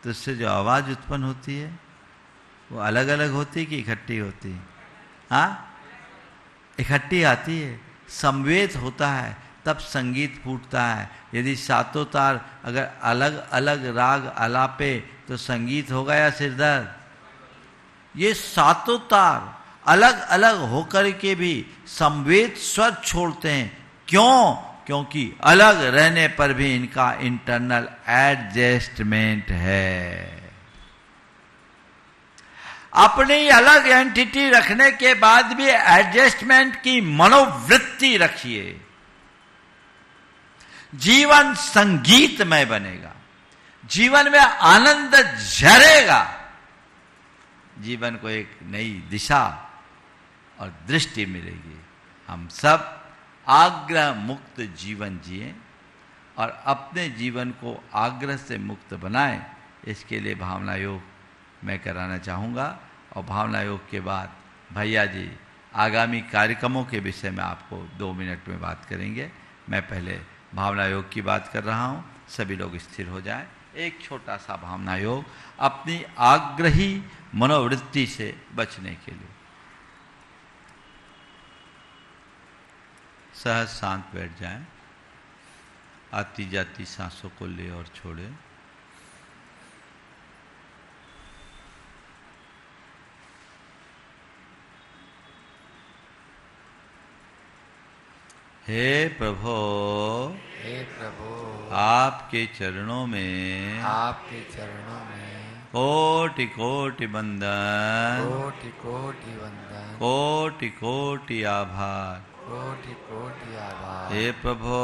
S3: तो उससे जो आवाज उत्पन्न होती है वो अलग अलग होती है कि इकट्ठी होती है? हाँ, इकट्ठी आती है, समवेत होता है, तब संगीत फूटता है। यदि 7 तार अगर अलग अलग राग आलापे तो संगीत होगा या सिरदर्द? ये 7 तार अलग अलग होकर के भी समवेत स्वर छोड़ते हैं। क्यों? क्योंकि अलग रहने पर भी इनका इंटरनल एडजस्टमेंट है। अपनी अलग एंटिटी रखने के बाद भी एडजस्टमेंट की मनोवृत्ति रखिए, जीवन संगीतमय बनेगा, जीवन में आनंद झरेगा, जीवन को एक नई दिशा और दृष्टि मिलेगी। हम सब आग्रह मुक्त जीवन जिए और अपने जीवन को आग्रह से मुक्त बनाएं। इसके लिए भावना योग मैं कराना चाहूँगा और भावना योग के बाद भैया जी आगामी कार्यक्रमों के विषय में आपको 2 मिनट में बात करेंगे। मैं पहले भावना योग की बात कर रहा हूँ, सभी लोग स्थिर हो जाएं। एक छोटा सा भावना योग अपनी आग्रही मनोवृत्ति से बचने के लिए। सहज शांत बैठ जाएं, आती जाती सांसों को ले और छोड़े। हे प्रभु,
S4: हे प्रभु,
S3: आपके चरणों में,
S4: आपके चरणों में
S3: कोटि कोटि वंदन,
S4: कोटि कोटि वंदन,
S3: कोटि कोटि आभार।
S4: कोटि कोटि आभार।
S3: हे प्रभु,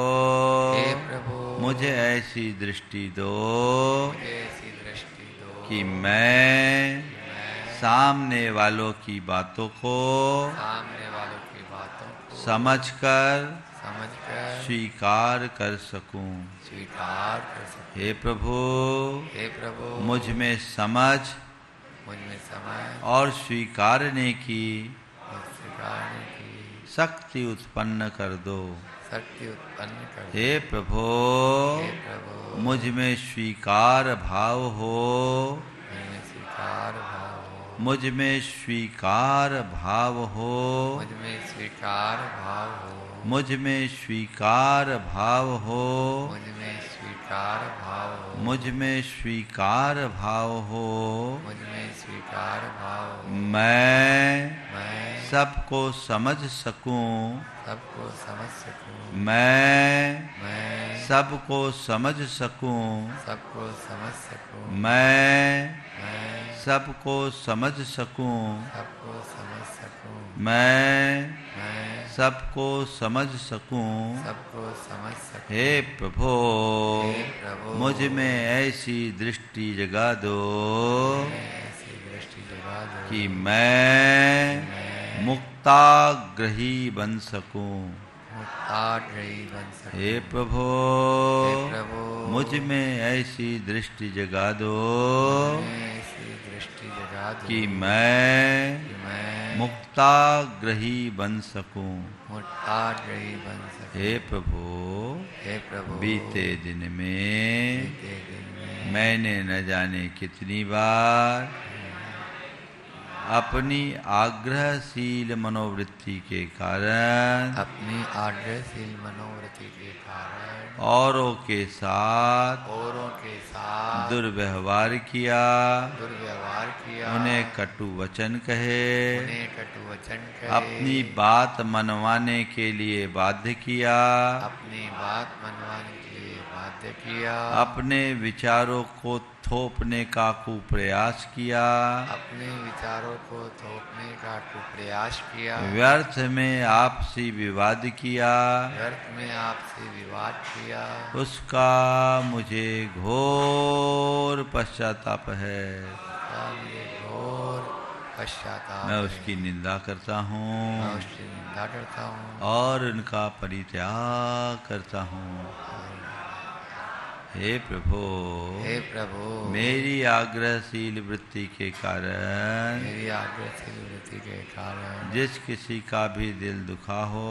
S4: हे प्रभु,
S3: मुझे ऐसी दृष्टि दो,
S4: मुझे ऐसी दृष्टि दो
S3: कि मैं सामने वालों की बातों को
S4: सामने वालों की बातों को
S3: समझकर स्वीकार कर सकूं।
S4: स्वीकार कर सकूं।
S3: हे प्रभु,
S4: हे प्रभु,
S3: मुझ में समझ और स्वीकारने की शक्ति उत्पन्न कर दो।
S4: शक्ति उत्पन्न कर दो।
S3: हे प्रभु,
S4: हे प्रभु,
S3: मुझ में स्वीकार भाव हो,
S4: स्वीकार भाव हो,
S3: मुझ में स्वीकार भाव हो,
S4: मुझ में स्वीकार भाव हो,
S3: मुझ में स्वीकार भाव हो,
S4: मुझ में स्वीकार भाव हो,
S3: मुझ में स्वीकार भाव हो।
S4: मुझ में स्वीकार भाव हो।
S3: मैं
S4: सबको
S3: समझ सकूं,
S4: सबको समझ सकूं।
S3: मैं सबको समझ सकूं,
S4: सबको समझ सकूं।
S3: मैं
S4: सबको
S3: समझ सकूं,
S4: समझ सकूं।
S3: मैं
S4: सबको
S3: समझ सकूं।
S4: सबको समझ सकूं।
S3: हे प्रभु,
S4: हे प्रभु,
S3: मुझ में ऐसी दृष्टि जगा दो
S4: ऐसी दृष्टि जगा दो
S3: कि मैं मुक्ताग्रही बन सकूं।
S4: मुक्ताग्रही बन सकूं।
S3: हे प्रभु,
S4: हे प्रभु,
S3: मुझ में ऐसी दृष्टि जगा दो
S4: ऐसी दृष्टि जगा दो
S3: कि मैं मुक्ताग्रही बन सकूं।
S4: मुक्ताग्रही बन सकूं।
S3: हे प्रभु,
S4: हे प्रभु,
S3: बीते दिन में मैंने न जाने कितनी बार अपनी आग्रहशील मनोवृत्ति के कारण औरों के साथ दुर्व्यवहार किया, उन्हें कटु वचन कहे, अपनी बात मनवाने के लिए बाध्य किया, अपने विचारों को थोपने का कुप्रयास किया, व्यर्थ में आपसी विवाद किया, उसका मुझे घोर पश्चाताप है।
S4: पश्चाताप
S3: मैं उसकी निंदा करता हूँ
S4: मैं उसकी निंदा करता हूँ
S3: और उनका परित्याग करता हूँ। हे प्रभु मेरी आग्रहशील वृत्ति के कारण
S4: मेरी आग्रहशील वृत्ति के कारण
S3: जिस किसी का भी दिल दुखा हो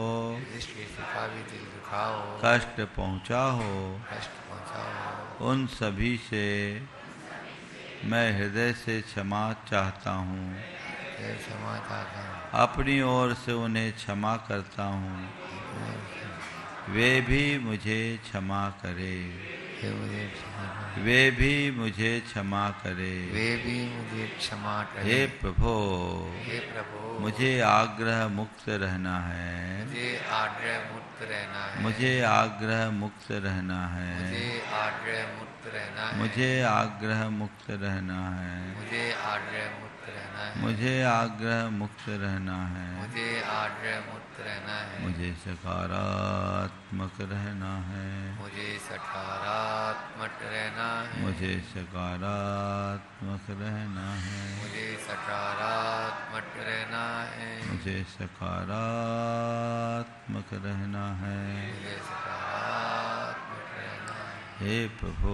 S4: जिस किसी का भी दिल दुखा हो
S3: कष्ट पहुँचा हो उन सभी से मैं हृदय से क्षमा चाहता हूँ।
S4: क्षमा चाहता हूँ
S3: अपनी ओर से उन्हें क्षमा करता हूँ। वे भी मुझे क्षमा करे वे भी मुझे क्षमा करे
S4: वे भी मुझे क्षमा करे।
S3: हे प्रभु
S4: मुझे
S3: आग्रह मुक्त रहना है
S4: मुझे आग्रह मुक्त रहना है
S3: मुझे आग्रह मुक्त रहना है
S4: मुझे आग्रह मुक्त रहना है
S3: मुझे आग्रह मुक्त रहना है
S4: मुझे आग्रह मुक्त रहना है
S3: मुझे आग्रह मुक्त रहना है
S4: मुझे आग्रह मुक्त रहना है
S3: मुझे सकारात्मक रहना है
S4: मुझे सकारात्मक रहना है
S3: मुझे सकारात्मक रहना है
S4: मुझे सकारात्मक रहना है
S3: मुझे सकारात्मक रहना है।
S4: मुझे सकारात्मक रहना है।
S3: हे प्रभु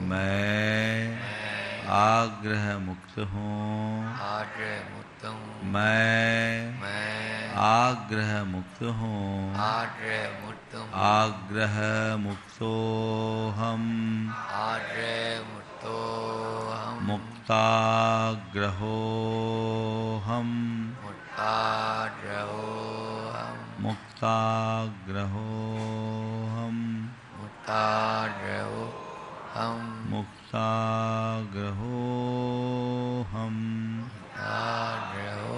S4: मैं
S3: आग्रह मुक्त हूँ
S4: आग्रह मुक्त हूँ
S3: मैं आग्रह मुक्त हूँ
S4: आग्रह मुक्त हूँ
S3: आग्रह मुक्तो हम
S4: आग्रह मुक्तो हम
S3: मुक्ताग्रहो हम
S4: मुक्ताग्रहो हम
S3: मुक्ताग्रहो हम
S4: मुक्ताग्रहो हम
S3: मुक्ताग्रहो हम
S4: मुक्ताग्रहो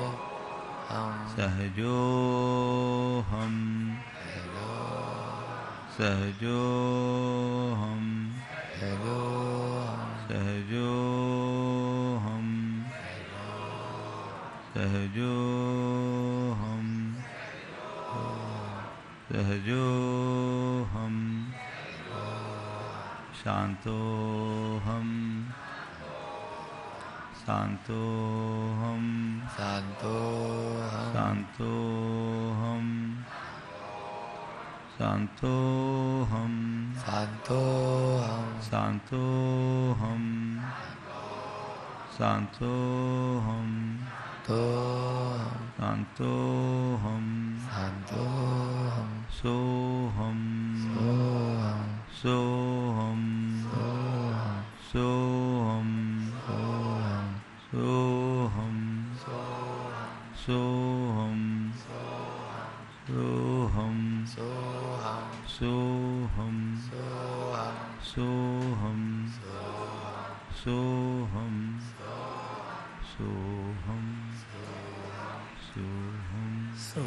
S4: हम
S3: सहजो हम सहजो हम सहजो हम सहजो हम सहजो हम शांतो हम शांतो हम
S4: शांतो हम
S3: शांतो हम शांतो हम
S4: शांतो हम
S3: शांतो हम शांतो हम
S4: तो
S3: शांतो हम
S4: शांतो हम
S3: सो हम
S4: सो हम
S3: सो हम सो हम सो हम सो हम
S4: सो हम
S3: सो हम
S4: सो हम
S3: सो हम सो हम सो हम सो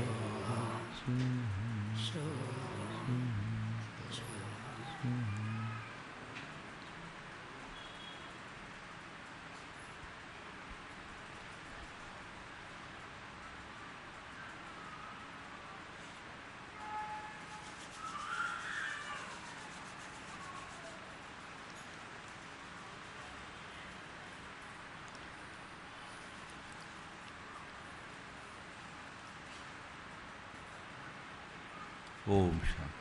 S3: ओम शांति।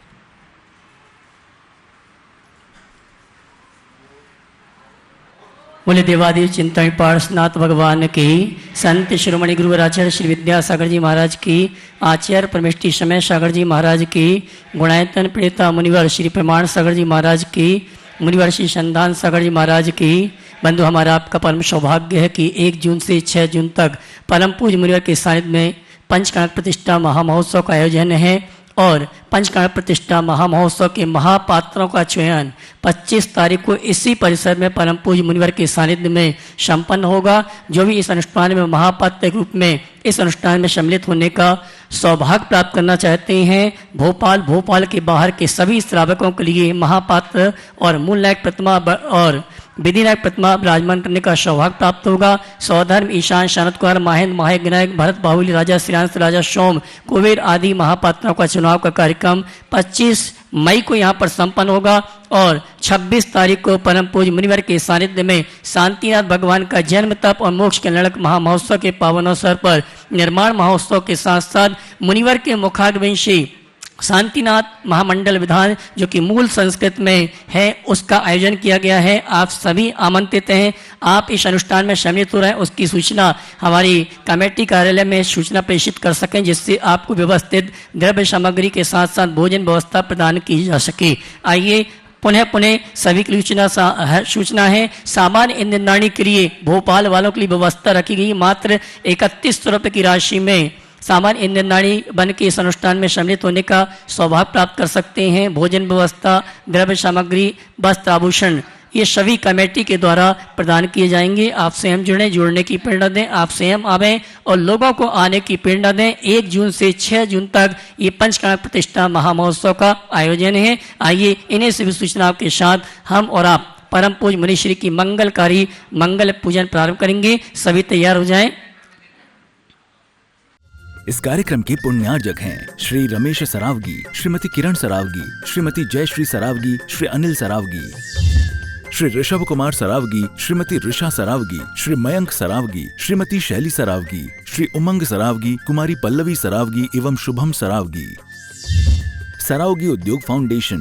S5: बोले देवादेव चिंतन पार्श्वनाथ भगवान की, संत शिरोमणि गुरुवराचार्य श्री विद्यासागर जी महाराज की, आचार्य परमेष्टि समय सागर जी महाराज की, गुणायतन प्रेता मुनिवर श्री प्रमाण सागर जी महाराज की, मुनिवर श्री संधान सागर जी महाराज की। बंधु, हमारा आपका परम सौभाग्य है कि 1 जून से 6 जून तक परम पूज्य मुनिवर के सानिध्य में पंचकर्णक प्रतिष्ठा महामहोत्सव का आयोजन है और पंचकर्णक प्रतिष्ठा महामहोत्सव के महापात्रों का चयन 25 तारीख को इसी परिसर में परम पूज्य मुनिवर के सानिध्य में संपन्न होगा। जो भी इस अनुष्ठान में महापात्र के रूप में इस अनुष्ठान में सम्मिलित होने का सौभाग्य प्राप्त करना चाहते हैं, भोपाल के बाहर के सभी श्रावकों के लिए महापात्र और मूल नायक प्रतिमा और विधि नायक प्रतिमा विराजमान करने का सौभाग्य प्राप्त होगा। सौधर्म, ईशान, शरद कुमार, महेंद्र, महाविनायक, भरत, बाहुली, राजा श्रीरांश, राजा सोम, कुबेर आदि महापात्रों का चुनाव का कार्यक्रम 25 मई को यहाँ पर संपन्न होगा और 26 तारीख को परम पूज्य मुनिवर के सानिध्य में शांतिनाथ भगवान का जन्म तप और मोक्ष कल्याणक महामहोत्सव के पावन अवसर पर निर्माण महोत्सव के साथ साथ मुनिवर के मुखाग्रवंशी शांतिनाथ महामंडल विधान जो कि मूल संस्कृत में है उसका आयोजन किया गया है। आप सभी आमंत्रित हैं। आप इस अनुष्ठान में सम्मिलित हो रहे हैं उसकी सूचना हमारी कमेटी कार्यालय में सूचना प्रेषित कर सकें जिससे आपको व्यवस्थित द्रव्य सामग्री के साथ साथ भोजन व्यवस्था प्रदान की जा सके। आइए पुनः सभी की सूचना है। सामान्य ईंधनदानी के लिए भोपाल वालों के लिए व्यवस्था रखी गई। मात्र 3100 रुपये की राशि में सामान्य ईंधनदानी बन के इस अनुष्ठान में सम्मिलित होने का सौभाग्य प्राप्त कर सकते हैं। भोजन व्यवस्था, द्रव्य सामग्री, वस्त्र आभूषण ये सभी कमेटी के द्वारा प्रदान किए जाएंगे। आप स्वयं जुड़ने की प्रेरणा दें, आप स्वयं आवें और लोगों को आने की प्रेरणा दें। 1 जून से 6 जून तक ये पंचकर्म प्रतिष्ठा महामहोत्सव का आयोजन है। आइए इन्हें सभी सूचनाओं के साथ हम और आप परम पूज्य मुनिश्री की मंगलकारी मंगल पूजन प्रारंभ करेंगे। सभी तैयार हो जाएं।
S1: इस कार्यक्रम के पुण्यार्जक हैं श्री रमेश सरावगी, श्रीमती किरण सरावगी, श्रीमती जयश्री सरावगी, श्री अनिल सरावगी, श्री ऋषभ कुमार सरावगी, श्रीमती ऋषा सरावगी, श्री मयंक सरावगी, श्रीमती शैली सरावगी, श्री उमंग सरावगी, कुमारी पल्लवी सरावगी एवं शुभम सरावगी। सरावगी उद्योग फाउंडेशन।